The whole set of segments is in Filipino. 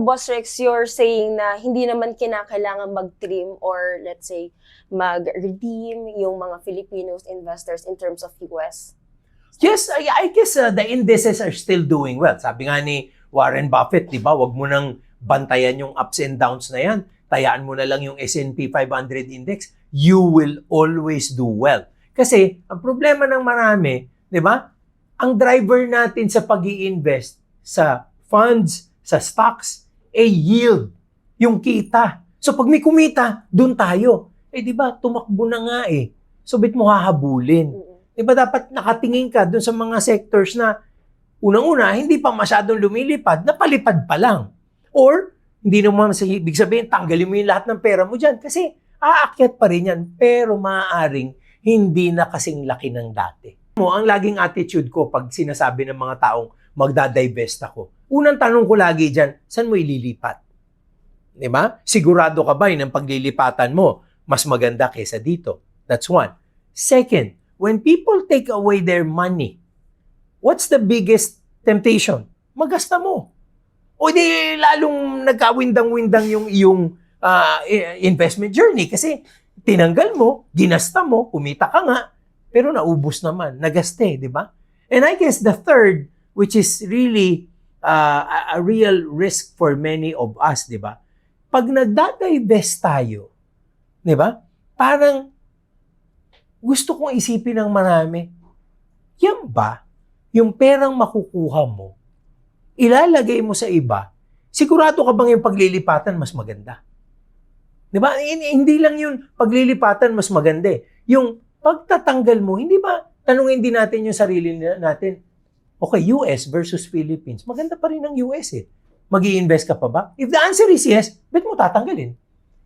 Boss Rex, you're saying na hindi naman kinakailangan mag-trim or let's say mag-redeem yung mga Filipinos investors in terms of US? Yes, I guess the indices are still doing well. Sabi nga ni Warren Buffett, di ba, wag mo nang bantayan yung ups and downs na yan. Tayaan mo na lang yung S&P 500 index. You will always do well. Kasi ang problema ng marami, di ba, ang driver natin sa pag-i-invest sa funds, sa stocks, yield, yung kita. So pag may kumita, dun tayo. Di ba, tumakbo na nga eh. So bit mo hahabulin. Di ba dapat nakatingin ka dun sa mga sectors na unang-una, hindi pa masyadong lumilipad, napalipad pa lang. Or, hindi naman ibig sabihin, tanggalin mo yung lahat ng pera mo dyan kasi aakyat pa rin yan. Pero maaaring hindi na kasing laki ng dati. Ang laging attitude ko pag sinasabi ng mga taong magdadivest ako, unang tanong ko lagi dyan, saan mo ililipat? Di ba? Sigurado ka ba yun ang paglilipatan mo mas maganda kaysa dito? That's one. Second, when people take away their money, what's the biggest temptation? Magasta mo. O di lalong nagkawindang-windang yung iyong investment journey kasi tinanggal mo, ginasta mo, kumita ka nga, pero naubos naman, nagaste, di ba? And I guess the third, which is really a real risk for many of us, di ba? Pag nagdadivest tayo, di ba? Parang gusto kong isipin ng marami, yan ba yung perang makukuha mo, ilalagay mo sa iba, sigurado ka bang yung paglilipatan mas maganda? Di ba? Hindi lang yung paglilipatan mas maganda eh. Yung pagtatanggal mo, hindi ba, tanungin din natin yung sarili natin, okay, US versus Philippines, maganda pa rin ang US eh. Mag-i-invest ka pa ba? If the answer is yes, bet mo tatanggalin.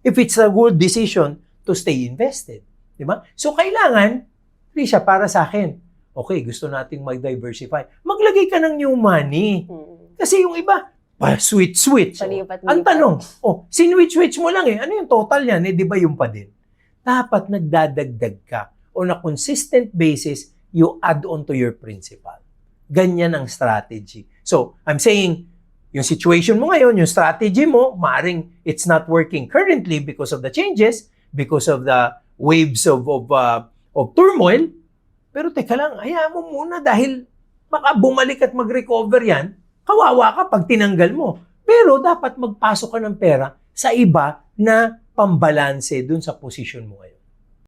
If it's a good decision to stay invested. Di ba? So, kailangan, Risha, para sa akin, okay, gusto nating mag-diversify. Maglagay ka ng new money. Kasi yung iba, switch. Ang tanong, sinwitch mo lang eh. Ano yung total yan? Di ba yung pa din? Dapat nagdadagdag ka. On a consistent basis, you add on to your principal. Ganyan ang strategy. So, I'm saying, yung situation mo ngayon, yung strategy mo, maaring it's not working currently because of the changes, because of the waves of turmoil. Pero teka lang, hayaan mo muna dahil baka bumalik at mag-recover yan, kawawa ka pag tinanggal mo. Pero dapat magpasok ka ng pera sa iba na pambalanse dun sa posisyon mo ngayon.